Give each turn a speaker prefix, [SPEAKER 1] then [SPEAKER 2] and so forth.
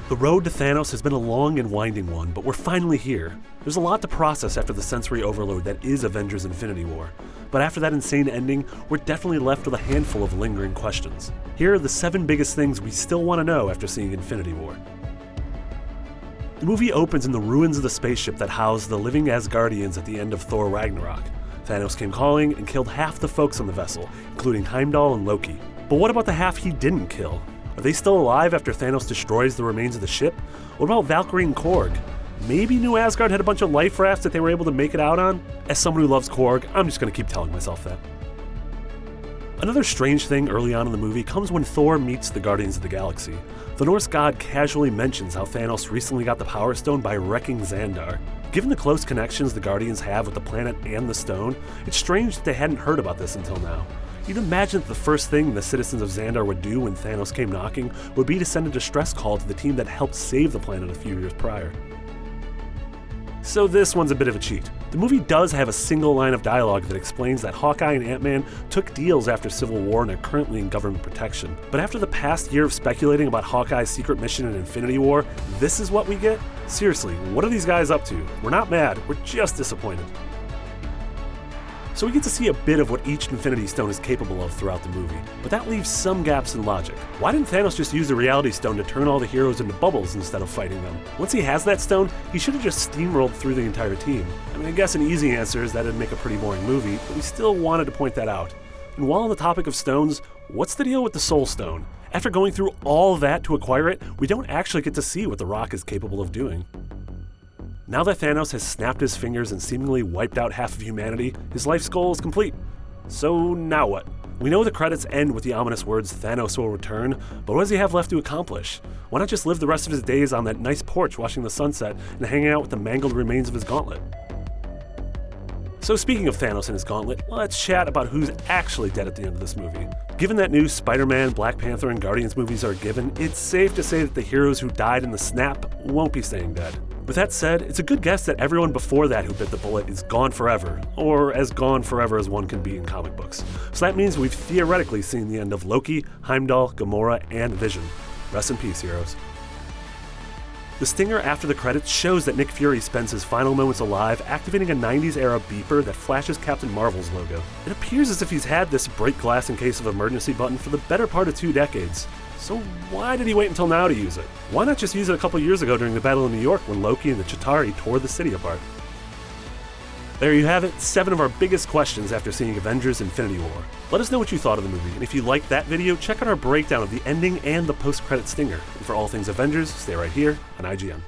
[SPEAKER 1] The road to Thanos has been a long and winding one, but we're finally here. There's a lot to process after the sensory overload that is Avengers Infinity War. But after that insane ending, we're definitely left with a handful of lingering questions. Here are the 7 biggest things we still want to know after seeing Infinity War. The movie opens in the ruins of the spaceship that housed the living Asgardians at the end of Thor Ragnarok. Thanos came calling and killed half the folks on the vessel, including Heimdall and Loki. But what about the half he didn't kill? Are they still alive after Thanos destroys the remains of the ship? What about Valkyrie and Korg? Maybe New Asgard had a bunch of life rafts that they were able to make it out on? As someone who loves Korg, I'm just going to keep telling myself that. Another strange thing early on in the movie comes when Thor meets the Guardians of the Galaxy. The Norse god casually mentions how Thanos recently got the Power Stone by wrecking Xandar. Given the close connections the Guardians have with the planet and the stone, it's strange that they hadn't heard about this until now. You'd imagine that the first thing the citizens of Xandar would do when Thanos came knocking would be to send a distress call to the team that helped save the planet a few years prior. So this one's a bit of a cheat. The movie does have a single line of dialogue that explains that Hawkeye and Ant-Man took deals after Civil War and are currently in government protection. But after the past year of speculating about Hawkeye's secret mission in Infinity War, this is what we get? Seriously, what are these guys up to? We're not mad, we're just disappointed. So we get to see a bit of what each Infinity Stone is capable of throughout the movie, but that leaves some gaps in logic. Why didn't Thanos just use the Reality Stone to turn all the heroes into bubbles instead of fighting them? Once he has that stone, he should have just steamrolled through the entire team. I mean, I guess an easy answer is that it'd make a pretty boring movie, but we still wanted to point that out. And while on the topic of stones, what's the deal with the Soul Stone? After going through all of that to acquire it, we don't actually get to see what the Rock is capable of doing. Now that Thanos has snapped his fingers and seemingly wiped out half of humanity, his life's goal is complete. So now what? We know the credits end with the ominous words Thanos will return, but what does he have left to accomplish? Why not just live the rest of his days on that nice porch watching the sunset and hanging out with the mangled remains of his gauntlet? So speaking of Thanos and his gauntlet, let's chat about who's actually dead at the end of this movie. Given that new Spider-Man, Black Panther, and Guardians movies are a given, it's safe to say that the heroes who died in the snap won't be staying dead. With that said, it's a good guess that everyone before that who bit the bullet is gone forever, or as gone forever as one can be in comic books. So that means we've theoretically seen the end of Loki, Heimdall, Gamora, and Vision. Rest in peace, heroes. The stinger after the credits shows that Nick Fury spends his final moments alive activating a 90s-era beeper that flashes Captain Marvel's logo. It appears as if he's had this break glass in case of emergency button for the better part of 2 decades. So why did he wait until now to use it? Why not just use it a couple years ago during the Battle of New York when Loki and the Chitauri tore the city apart? There you have it, 7 of our biggest questions after seeing Avengers Infinity War. Let us know what you thought of the movie, and if you liked that video, check out our breakdown of the ending and the post-credit stinger. And for all things Avengers, stay right here on IGN.